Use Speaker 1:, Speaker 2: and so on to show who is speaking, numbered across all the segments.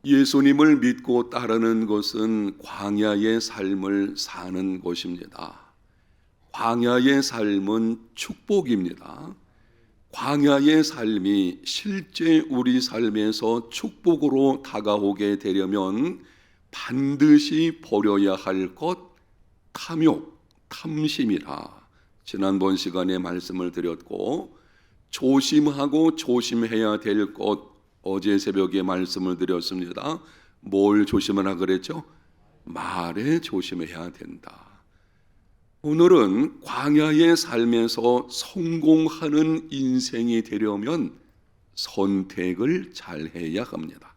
Speaker 1: 예수님을 믿고 따르는 것은 광야의 삶을 사는 것입니다. 광야의 삶은 축복입니다. 광야의 삶이 실제 우리 삶에서 축복으로 다가오게 되려면 반드시 버려야 할 것, 탐욕, 탐심이라 지난번 시간에 말씀을 드렸고, 조심하고 조심해야 될 것, 어제 새벽에 말씀을 드렸습니다. 뭘 조심하라 그랬죠? 말에 조심해야 된다. 오늘은 광야의 삶에서 성공하는 인생이 되려면 선택을 잘 해야 합니다.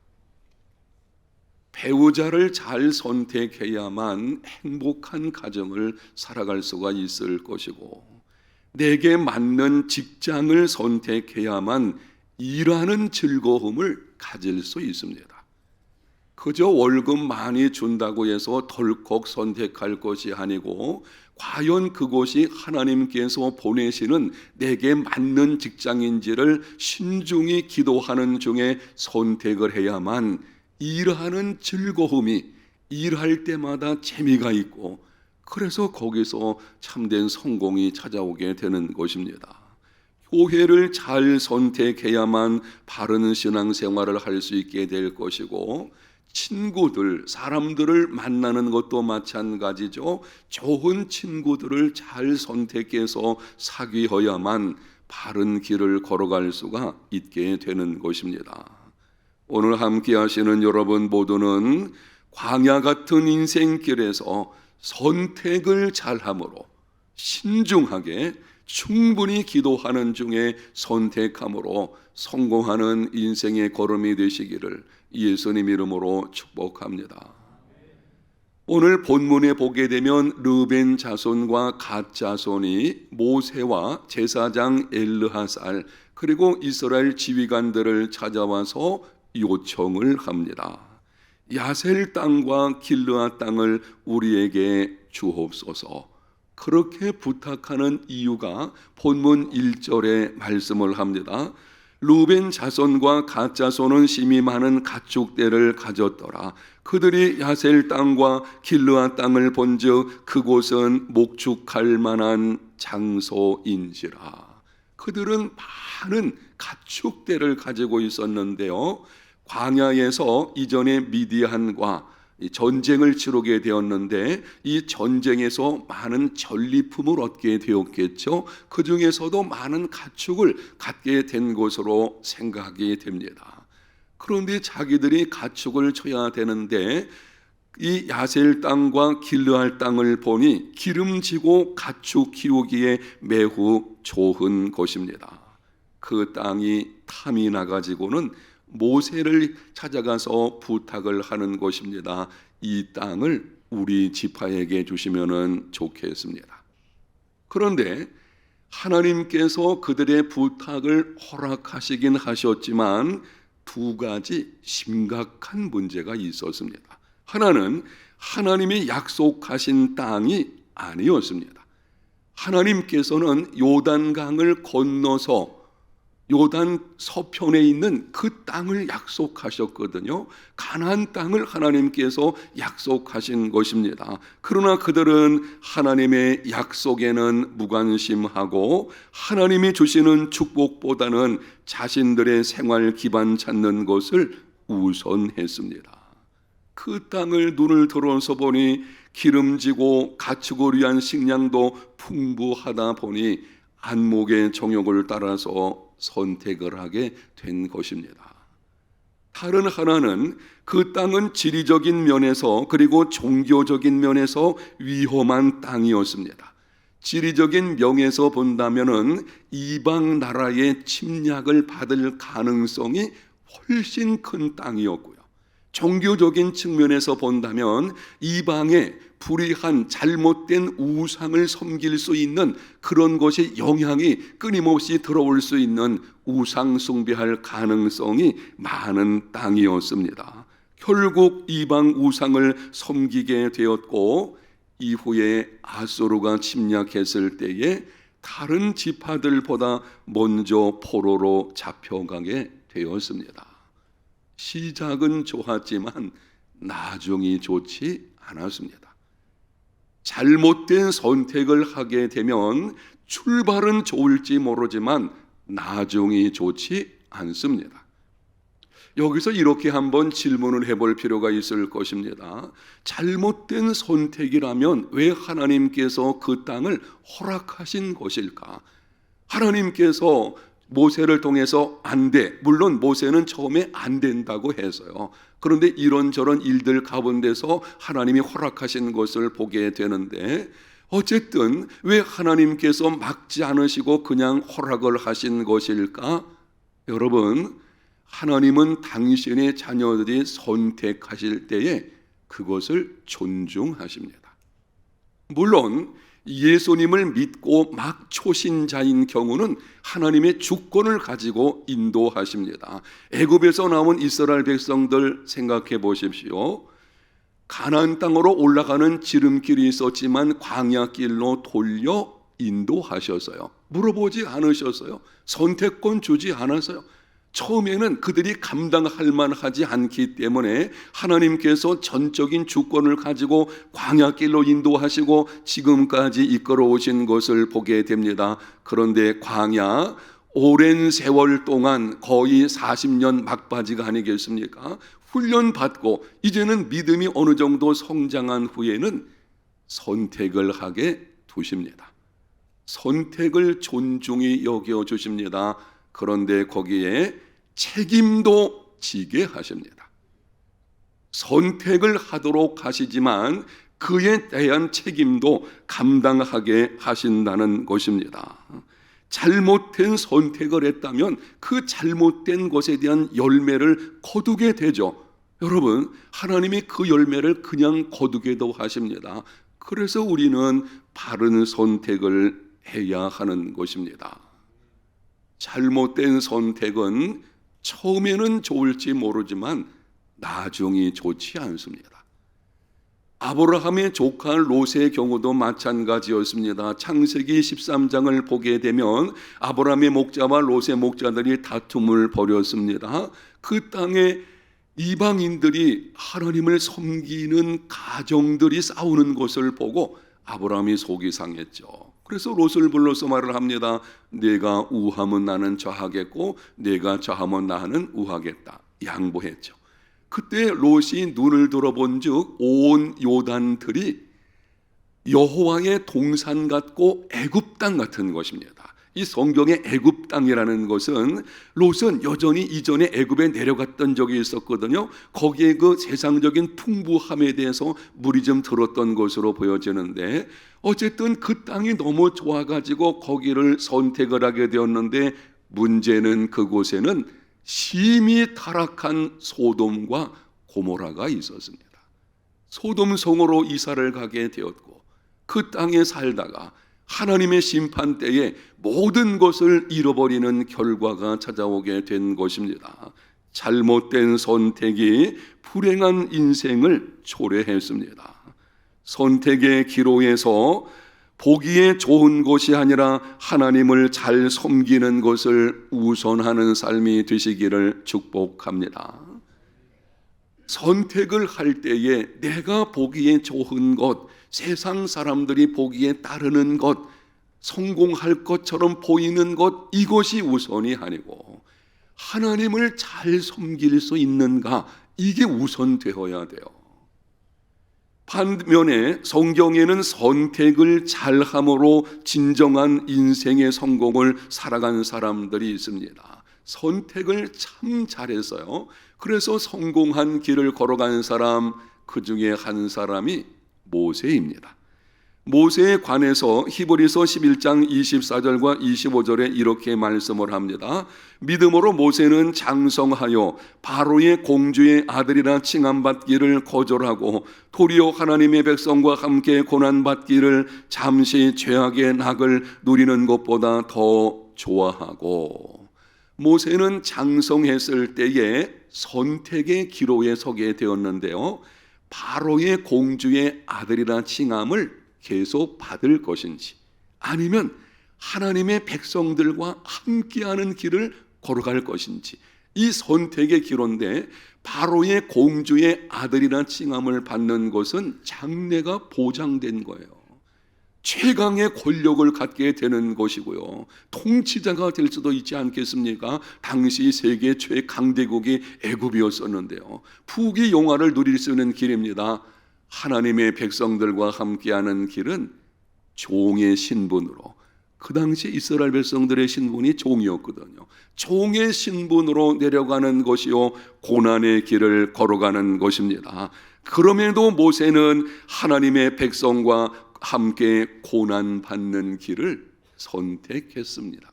Speaker 1: 배우자를 잘 선택해야만 행복한 가정을 살아갈 수가 있을 것이고, 내게 맞는 직장을 선택해야만 일하는 즐거움을 가질 수 있습니다. 그저 월급 많이 준다고 해서 덜컥 선택할 것이 아니고, 과연 그곳이 하나님께서 보내시는 내게 맞는 직장인지를 신중히 기도하는 중에 선택을 해야만 일하는 즐거움이, 일할 때마다 재미가 있고, 그래서 거기서 참된 성공이 찾아오게 되는 것입니다. 교회를 잘 선택해야만 바른 신앙생활을 할 수 있게 될 것이고, 친구들, 사람들을 만나는 것도 마찬가지죠. 좋은 친구들을 잘 선택해서 사귀어야만 바른 길을 걸어갈 수가 있게 되는 것입니다. 오늘 함께 하시는 여러분 모두는 광야 같은 인생길에서 선택을 잘함으로 신중하게 충분히 기도하는 중에 선택함으로 성공하는 인생의 걸음이 되시기를 예수님 이름으로 축복합니다. 오늘 본문에 보게 되면 르벤 자손과 갓 자손이 모세와 제사장 엘르하살 그리고 이스라엘 지휘관들을 찾아와서 요청을 합니다. 야셀 땅과 길르앗 땅을 우리에게 주옵소서. 그렇게 부탁하는 이유가 본문 1절에 말씀을 합니다. 르벤 자손과 갓 자손은 심히 많은 가축대를 가졌더라. 그들이 야셀 땅과 길르앗 땅을 본즉 그곳은 목축할 만한 장소인지라. 그들은 많은 가축대를 가지고 있었는데요, 광야에서 이전에 미디안과 전쟁을 치르게 되었는데, 이 전쟁에서 많은 전리품을 얻게 되었겠죠. 그 중에서도 많은 가축을 갖게 된 것으로 생각이 됩니다. 그런데 자기들이 가축을 쳐야 되는데, 이 야셀 땅과 길르앗 땅을 보니 기름지고 가축 키우기에 매우 좋은 것입니다. 그 땅이 탐이 나가지고는 모세를 찾아가서 부탁을 하는 것입니다. 이 땅을 우리 지파에게 주시면 좋겠습니다. 그런데 하나님께서 그들의 부탁을 허락하시긴 하셨지만 두 가지 심각한 문제가 있었습니다. 하나는 하나님이 약속하신 땅이 아니었습니다. 하나님께서는 요단강을 건너서 요단 서편에 있는 그 땅을 약속하셨거든요. 가나안 땅을 하나님께서 약속하신 것입니다. 그러나 그들은 하나님의 약속에는 무관심하고 하나님이 주시는 축복보다는 자신들의 생활 기반 찾는 것을 우선했습니다. 그 땅을 눈을 들어서 보니 기름지고 가축을 위한 식량도 풍부하다 보니 안목의 정욕을 따라서 선택을 하게 된 것입니다. 다른 하나는 그 땅은 지리적인 면에서 그리고 종교적인 면에서 위험한 땅이었습니다. 지리적인 면에서 본다면은 이방 나라의 침략을 받을 가능성이 훨씬 큰 땅이었고요. 종교적인 측면에서 본다면 이방의 불의한 잘못된 우상을 섬길 수 있는 그런 것이 영향이 끊임없이 들어올 수 있는 우상 숭배할 가능성이 많은 땅이었습니다. 결국 이방 우상을 섬기게 되었고, 이후에 아수르가 침략했을 때에 다른 지파들보다 먼저 포로로 잡혀가게 되었습니다. 시작은 좋았지만 나중이 좋지 않았습니다. 잘못된 선택을 하게 되면 출발은 좋을지 모르지만 나중이 좋지 않습니다. 여기서 이렇게 한번 질문을 해볼 필요가 있을 것입니다. 잘못된 선택이라면 왜 하나님께서 그 땅을 허락하신 것일까? 하나님께서 모세를 통해서 안 돼. 물론 모세는 처음에 안 된다고 해서요. 그런데 이런저런 일들 가운데서 하나님이 허락하신 것을 보게 되는데, 어쨌든 왜 하나님께서 막지 않으시고 그냥 허락을 하신 것일까? 여러분, 하나님은 당신의 자녀들이 선택하실 때에 그것을 존중하십니다. 물론 예수님을 믿고 막 초신자인 경우는 하나님의 주권을 가지고 인도하십니다. 애굽에서 나온 이스라엘 백성들 생각해 보십시오. 가나안 땅으로 올라가는 지름길이 있었지만 광야길로 돌려 인도하셨어요. 물어보지 않으셨어요. 선택권 주지 않았어요. 처음에는 그들이 감당할 만하지 않기 때문에 하나님께서 전적인 주권을 가지고 광야길로 인도하시고 지금까지 이끌어 오신 것을 보게 됩니다. 그런데 광야 오랜 세월 동안 거의 40년 막바지가 아니겠습니까? 훈련받고 이제는 믿음이 어느 정도 성장한 후에는 선택을 하게 두십니다. 선택을 존중히 여겨주십니다. 그런데 거기에 책임도 지게 하십니다. 선택을 하도록 하시지만 그에 대한 책임도 감당하게 하신다는 것입니다. 잘못된 선택을 했다면 그 잘못된 것에 대한 열매를 거두게 되죠. 여러분, 하나님이 그 열매를 그냥 거두게도 하십니다. 그래서 우리는 바른 선택을 해야 하는 것입니다. 잘못된 선택은 처음에는 좋을지 모르지만 나중이 좋지 않습니다. 아브라함의 조카 롯의 경우도 마찬가지였습니다. 창세기 13장을 보게 되면 아브라함의 목자와 롯의 목자들이 다툼을 벌였습니다. 그 땅에 이방인들이 하나님을 섬기는 가정들이 싸우는 것을 보고 아브라함이 속이 상했죠. 그래서 롯을 불러서 말을 합니다. 네가 우하면 나는 좌하겠고 네가 좌하면 나는 우하겠다. 양보했죠. 그때 롯이 눈을 들어본즉 온 요단들이 여호와의 동산 같고 애굽 땅 같은 것입니다. 이 성경의 애굽 땅이라는 것은 롯은 여전히 이전에 애굽에 내려갔던 적이 있었거든요. 거기에 그 세상적인 풍부함에 대해서 물이 좀 들었던 것으로 보여지는데, 어쨌든 그 땅이 너무 좋아가지고 거기를 선택을 하게 되었는데, 문제는 그곳에는 심히 타락한 소돔과 고모라가 있었습니다. 소돔 성으로 이사를 가게 되었고 그 땅에 살다가 하나님의 심판 때에 모든 것을 잃어버리는 결과가 찾아오게 된 것입니다. 잘못된 선택이 불행한 인생을 초래했습니다. 선택의 기로에서 보기에 좋은 것이 아니라 하나님을 잘 섬기는 것을 우선하는 삶이 되시기를 축복합니다. 선택을 할 때에 내가 보기에 좋은 것, 세상 사람들이 보기에 따르는 것, 성공할 것처럼 보이는 것, 이것이 우선이 아니고 하나님을 잘 섬길 수 있는가, 이게 우선되어야 돼요. 반면에 성경에는 선택을 잘함으로 진정한 인생의 성공을 살아간 사람들이 있습니다. 선택을 참 잘했어요. 그래서 성공한 길을 걸어간 사람, 그 중에 한 사람이 모세입니다. 모세에 관해서 히브리서 11장 24절과 25절에 이렇게 말씀을 합니다. 믿음으로 모세는 장성하여 바로의 공주의 아들이라 칭함받기를 거절하고 도리어 하나님의 백성과 함께 고난받기를 잠시 죄악의 낙을 누리는 것보다 더 좋아하고, 모세는 장성했을 때에 선택의 기로에 서게 되었는데요, 바로의 공주의 아들이라 칭함을 계속 받을 것인지 아니면 하나님의 백성들과 함께하는 길을 걸어갈 것인지, 이 선택의 기로인데 바로의 공주의 아들이라는 칭함을 받는 것은 장래가 보장된 거예요. 최강의 권력을 갖게 되는 것이고요. 통치자가 될 수도 있지 않겠습니까? 당시 세계 최강대국이 애굽이었었는데요. 부귀 영화를 누릴 수 있는 길입니다. 하나님의 백성들과 함께하는 길은 종의 신분으로, 그 당시 이스라엘 백성들의 신분이 종이었거든요. 종의 신분으로 내려가는 것이요, 고난의 길을 걸어가는 것입니다. 그럼에도 모세는 하나님의 백성과 함께 고난받는 길을 선택했습니다.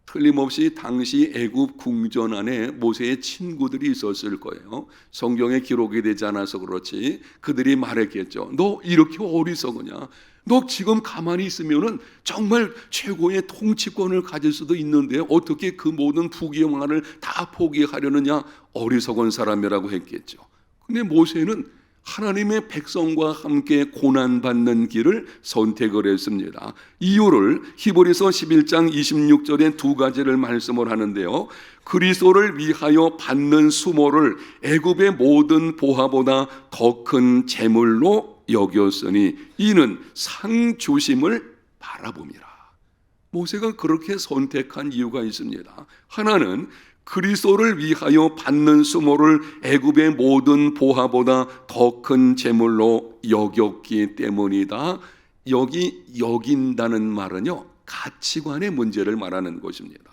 Speaker 1: 틀림없이 당시 애굽 궁전 안에 모세의 친구들이 있었을 거예요. 성경에 기록이 되지 않아서 그렇지 그들이 말했겠죠. 너 이렇게 어리석으냐? 너 지금 가만히 있으면은 정말 최고의 통치권을 가질 수도 있는데 어떻게 그 모든 부귀영화를 다 포기하려느냐? 어리석은 사람이라고 했겠죠. 근데 모세는 하나님의 백성과 함께 고난받는 길을 선택을 했습니다. 이유를 히브리서 11장 26절에 두 가지를 말씀을 하는데요. 그리스도를 위하여 받는 수모를 애굽의 모든 보화보다 더 큰 재물로 여겼으니 이는 상 주심을 바라봄이라. 모세가 그렇게 선택한 이유가 있습니다. 하나는 그리스도를 위하여 받는 수모를 애굽의 모든 보화보다 더 큰 재물로 여겼기 때문이다. 여기 여긴다는 말은요, 가치관의 문제를 말하는 것입니다.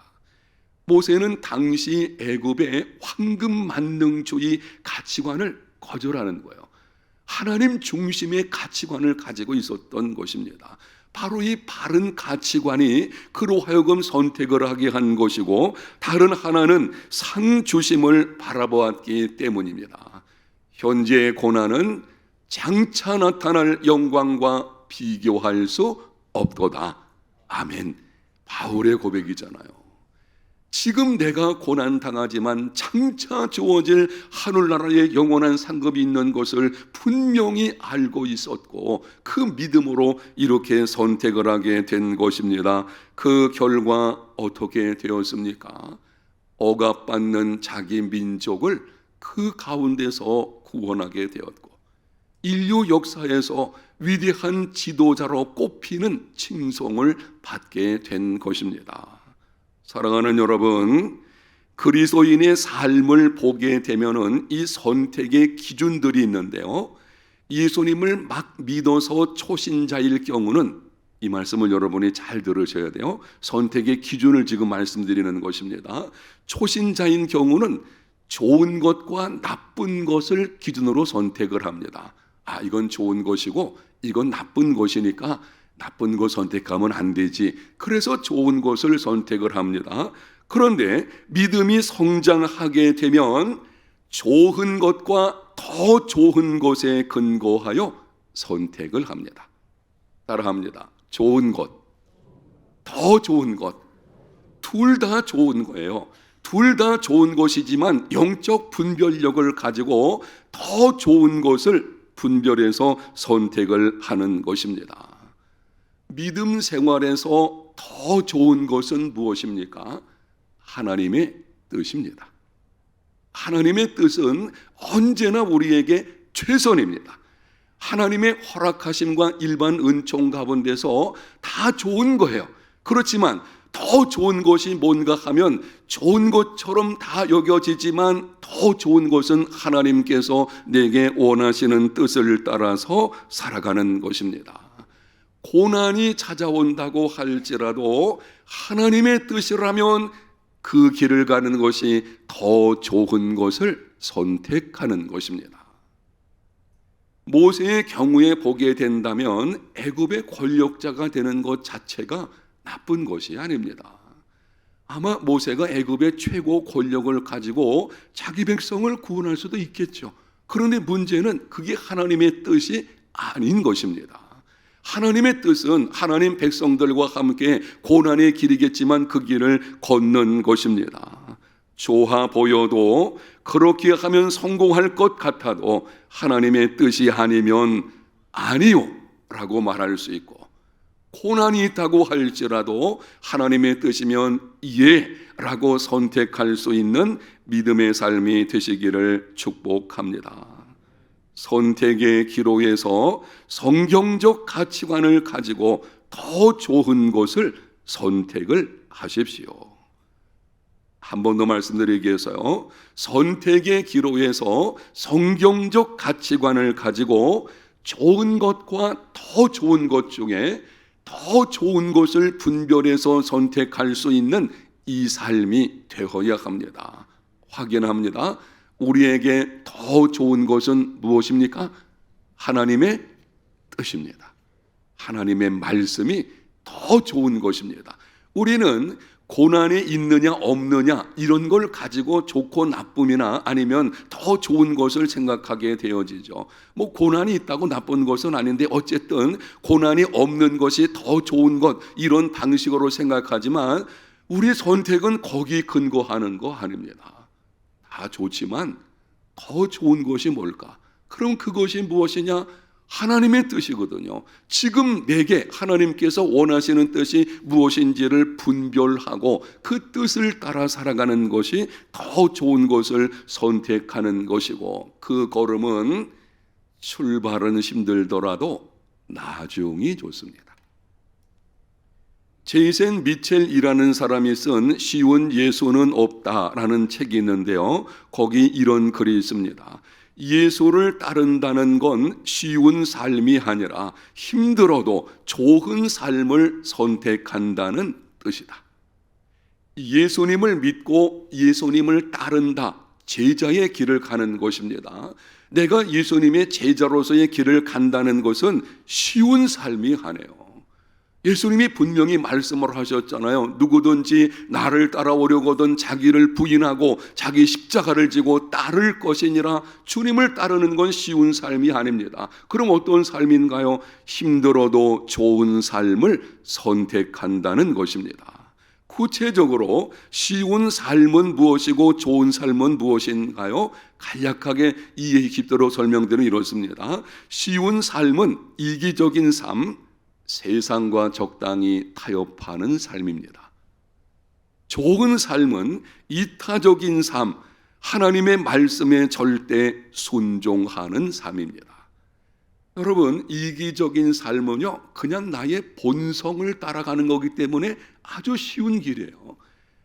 Speaker 1: 모세는 당시 애굽의 황금 만능주의 가치관을 거절하는 거예요. 하나님 중심의 가치관을 가지고 있었던 것입니다. 바로 이 바른 가치관이 그로 하여금 선택을 하게 한 것이고, 다른 하나는 상 주심을 바라보았기 때문입니다. 현재의 고난은 장차 나타날 영광과 비교할 수 없도다. 아멘. 바울의 고백이잖아요. 지금 내가 고난당하지만 장차 주어질 하늘나라의 영원한 상급이 있는 것을 분명히 알고 있었고 그 믿음으로 이렇게 선택을 하게 된 것입니다. 그 결과 어떻게 되었습니까? 억압받는 자기 민족을 그 가운데서 구원하게 되었고 인류 역사에서 위대한 지도자로 꼽히는 칭송을 받게 된 것입니다. 사랑하는 여러분, 그리스도인의 삶을 보게 되면은 이 선택의 기준들이 있는데요. 예수님을 막 믿어서 초신자일 경우는 이 말씀을 여러분이 잘 들으셔야 돼요. 선택의 기준을 지금 말씀드리는 것입니다. 초신자인 경우는 좋은 것과 나쁜 것을 기준으로 선택을 합니다. 아, 이건 좋은 것이고 이건 나쁜 것이니까 나쁜 것 선택하면 안 되지. 그래서 좋은 것을 선택을 합니다. 그런데 믿음이 성장하게 되면 좋은 것과 더 좋은 것에 근거하여 선택을 합니다. 따라합니다. 좋은 것, 더 좋은 것, 둘 다 좋은 거예요. 둘 다 좋은 것이지만 영적 분별력을 가지고 더 좋은 것을 분별해서 선택을 하는 것입니다. 믿음 생활에서 더 좋은 것은 무엇입니까? 하나님의 뜻입니다. 하나님의 뜻은 언제나 우리에게 최선입니다. 하나님의 허락하심과 일반 은총 가운데서 다 좋은 거예요. 그렇지만 더 좋은 것이 뭔가 하면 좋은 것처럼 다 여겨지지만 더 좋은 것은 하나님께서 내게 원하시는 뜻을 따라서 살아가는 것입니다. 고난이 찾아온다고 할지라도 하나님의 뜻이라면 그 길을 가는 것이 더 좋은 것을 선택하는 것입니다. 모세의 경우에 보게 된다면 애굽의 권력자가 되는 것 자체가 나쁜 것이 아닙니다. 아마 모세가 애굽의 최고 권력을 가지고 자기 백성을 구원할 수도 있겠죠. 그런데 문제는 그게 하나님의 뜻이 아닌 것입니다. 하나님의 뜻은 하나님 백성들과 함께 고난의 길이겠지만 그 길을 걷는 것입니다. 좋아 보여도 그렇게 하면 성공할 것 같아도 하나님의 뜻이 아니면 아니요 라고 말할 수 있고, 고난이 있다고 할지라도 하나님의 뜻이면 예 라고 선택할 수 있는 믿음의 삶이 되시기를 축복합니다. 선택의 기로에서 성경적 가치관을 가지고 더 좋은 것을 선택을 하십시오. 한 번 더 말씀드리기 위해서요. 선택의 기로에서 성경적 가치관을 가지고 좋은 것과 더 좋은 것 중에 더 좋은 것을 분별해서 선택할 수 있는 이 삶이 되어야 합니다. 확인합니다. 우리에게 더 좋은 것은 무엇입니까? 하나님의 뜻입니다. 하나님의 말씀이 더 좋은 것입니다. 우리는 고난이 있느냐 없느냐 이런 걸 가지고 좋고 나쁨이나 아니면 더 좋은 것을 생각하게 되어지죠. 뭐 고난이 있다고 나쁜 것은 아닌데 어쨌든 고난이 없는 것이 더 좋은 것 이런 방식으로 생각하지만 우리의 선택은 거기 근거하는 거 아닙니다. 다 좋지만 더 좋은 것이 뭘까? 그럼 그것이 무엇이냐? 하나님의 뜻이거든요. 지금 내게 하나님께서 원하시는 뜻이 무엇인지를 분별하고 그 뜻을 따라 살아가는 것이 더 좋은 것을 선택하는 것이고, 그 걸음은 출발은 힘들더라도 나중이 좋습니다. 제이센 미첼이라는 사람이 쓴 쉬운 예수는 없다라는 책이 있는데요. 거기 이런 글이 있습니다. 예수를 따른다는 건 쉬운 삶이 아니라 힘들어도 좋은 삶을 선택한다는 뜻이다. 예수님을 믿고 예수님을 따른다. 제자의 길을 가는 것입니다. 내가 예수님의 제자로서의 길을 간다는 것은 쉬운 삶이 아니에요. 예수님이 분명히 말씀을 하셨잖아요. 누구든지 나를 따라오려거든 자기를 부인하고 자기 십자가를 지고 따를 것이니라. 주님을 따르는 건 쉬운 삶이 아닙니다. 그럼 어떤 삶인가요? 힘들어도 좋은 삶을 선택한다는 것입니다. 구체적으로 쉬운 삶은 무엇이고 좋은 삶은 무엇인가요? 간략하게 이해깊도록 설명드리면 이렇습니다. 쉬운 삶은 이기적인 삶, 세상과 적당히 타협하는 삶입니다. 좋은 삶은 이타적인 삶, 하나님의 말씀에 절대 순종하는 삶입니다. 여러분, 이기적인 삶은요, 그냥 나의 본성을 따라가는 거기 때문에 아주 쉬운 길이에요.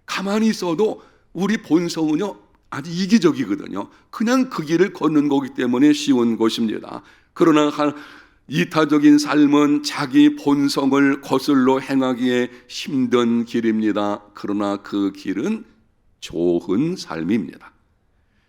Speaker 1: 가만히 있어도 우리 본성은요, 아주 이기적이거든요. 그냥 그 길을 걷는 거기 때문에 쉬운 것입니다. 그러나 이타적인 삶은 자기 본성을 거슬러 행하기에 힘든 길입니다. 그러나 그 길은 좋은 삶입니다.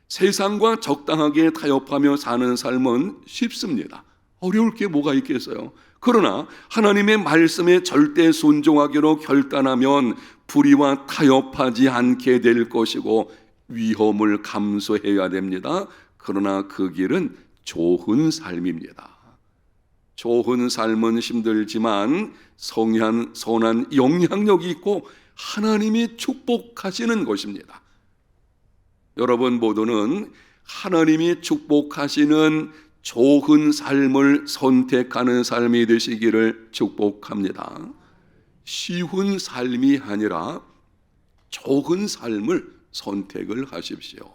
Speaker 1: 세상과 적당하게 타협하며 사는 삶은 쉽습니다. 어려울 게 뭐가 있겠어요? 그러나 하나님의 말씀에 절대 순종하기로 결단하면 불의와 타협하지 않게 될 것이고 위험을 감수해야 됩니다. 그러나 그 길은 좋은 삶입니다. 좋은 삶은 힘들지만 선한 영향력이 있고 하나님이 축복하시는 것입니다. 여러분 모두는 하나님이 축복하시는 좋은 삶을 선택하는 삶이 되시기를 축복합니다. 쉬운 삶이 아니라 좋은 삶을 선택을 하십시오.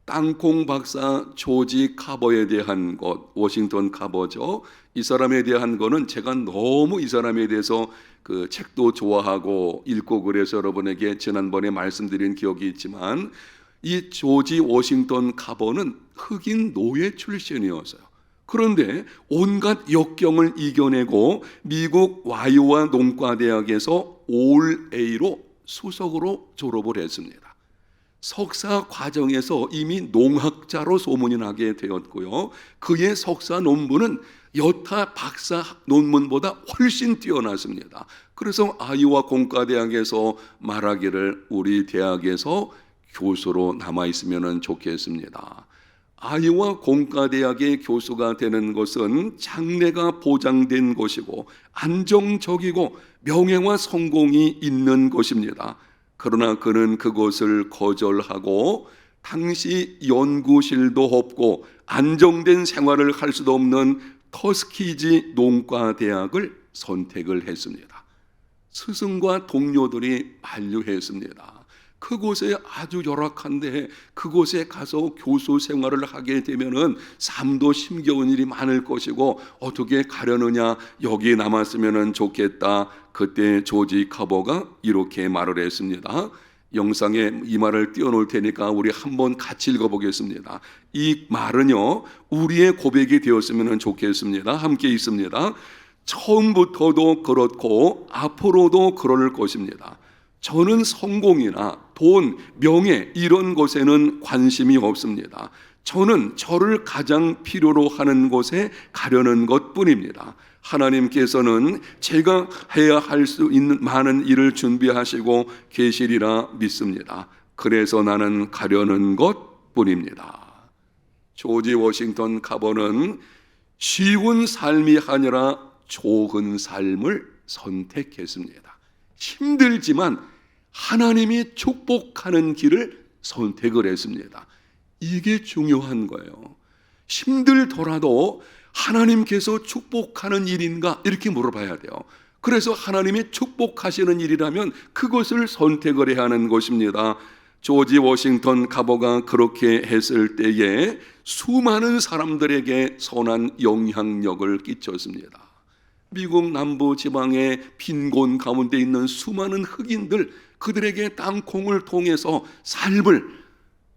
Speaker 1: 땅콩 박사 조지 카버에 대한 것, 워싱턴 카버죠. 이 사람에 대한 거는 제가 너무 이 사람에 대해서 그 책도 좋아하고 읽고 그래서 여러분에게 지난번에 말씀드린 기억이 있지만, 이 조지 워싱턴 카버는 흑인 노예 출신이었어요. 그런데 온갖 역경을 이겨내고 미국 와이오와 농과대학에서 올 A로 수석으로 졸업을 했습니다. 석사 과정에서 이미 농학자로 소문이 나게 되었고요. 그의 석사 논문은 여타 박사 논문보다 훨씬 뛰어났습니다. 그래서 아이오와 공과대학에서 말하기를 우리 대학에서 교수로 남아있으면 좋겠습니다. 아이오와 공과대학의 교수가 되는 것은 장래가 보장된 것이고 안정적이고 명예와 성공이 있는 것입니다. 그러나 그는 그것을 거절하고 당시 연구실도 없고 안정된 생활을 할 수도 없는 터스키지 농과대학을 선택을 했습니다. 스승과 동료들이 만류했습니다. 그곳에 아주 열악한데 그곳에 가서 교수 생활을 하게 되면은 삶도 힘겨운 일이 많을 것이고 어떻게 가려느냐, 여기 남았으면 좋겠다. 그때 조지 카버가 이렇게 말을 했습니다. 영상에 이 말을 띄워놓을 테니까 우리 한번 같이 읽어보겠습니다. 이 말은요, 우리의 고백이 되었으면 좋겠습니다. 함께 있습니다. 처음부터도 그렇고 앞으로도 그럴 것입니다. 저는 성공이나 돈, 명예 이런 것에는 관심이 없습니다. 저는 저를 가장 필요로 하는 곳에 가려는 것뿐입니다. 하나님께서는 제가 해야 할 수 있는 많은 일을 준비하시고 계시리라 믿습니다. 그래서 나는 가려는 것뿐입니다. 조지 워싱턴 카버는 쉬운 삶이 아니라 좋은 삶을 선택했습니다. 힘들지만 하나님이 축복하는 길을 선택을 했습니다. 이게 중요한 거예요. 힘들더라도 하나님께서 축복하는 일인가 이렇게 물어봐야 돼요. 그래서 하나님이 축복하시는 일이라면 그것을 선택을 해야 하는 것입니다. 조지 워싱턴 카버가 그렇게 했을 때에 수많은 사람들에게 선한 영향력을 끼쳤습니다. 미국 남부 지방의 빈곤 가운데 있는 수많은 흑인들, 그들에게 땅콩을 통해서 삶을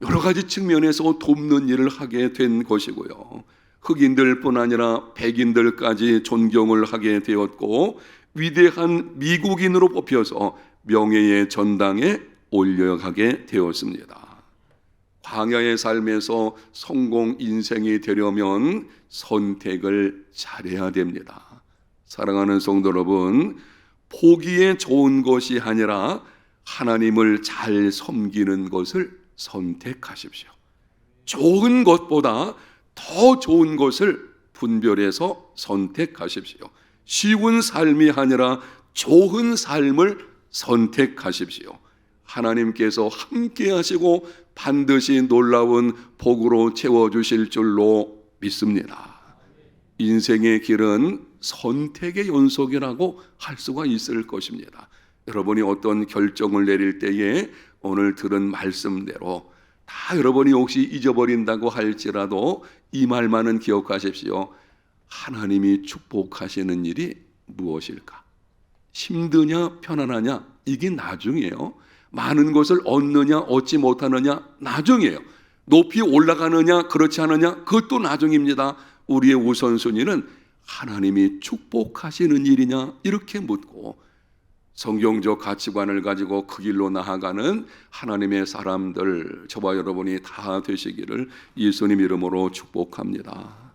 Speaker 1: 여러 가지 측면에서 돕는 일을 하게 된 것이고요. 흑인들뿐 아니라 백인들까지 존경을 하게 되었고 위대한 미국인으로 뽑혀서 명예의 전당에 올려가게 되었습니다. 광야의 삶에서 성공 인생이 되려면 선택을 잘해야 됩니다. 사랑하는 성도 여러분, 보기에 좋은 것이 아니라 하나님을 잘 섬기는 것을 선택하십시오. 좋은 것보다 더 좋은 것을 분별해서 선택하십시오. 쉬운 삶이 아니라 좋은 삶을 선택하십시오. 하나님께서 함께 하시고 반드시 놀라운 복으로 채워주실 줄로 믿습니다. 인생의 길은 선택의 연속이라고 할 수가 있을 것입니다. 여러분이 어떤 결정을 내릴 때에 오늘 들은 말씀대로 다 여러분이 혹시 잊어버린다고 할지라도 이 말만은 기억하십시오. 하나님이 축복하시는 일이 무엇일까? 힘드냐 편안하냐 이게 나중이에요. 많은 것을 얻느냐 얻지 못하느냐 나중이에요. 높이 올라가느냐 그렇지 않느냐 그것도 나중입니다. 우리의 우선순위는 하나님이 축복하시는 일이냐 이렇게 묻고 성경적 가치관을 가지고 그 길로 나아가는 하나님의 사람들 저와 여러분이 다 되시기를 예수님 이름으로 축복합니다.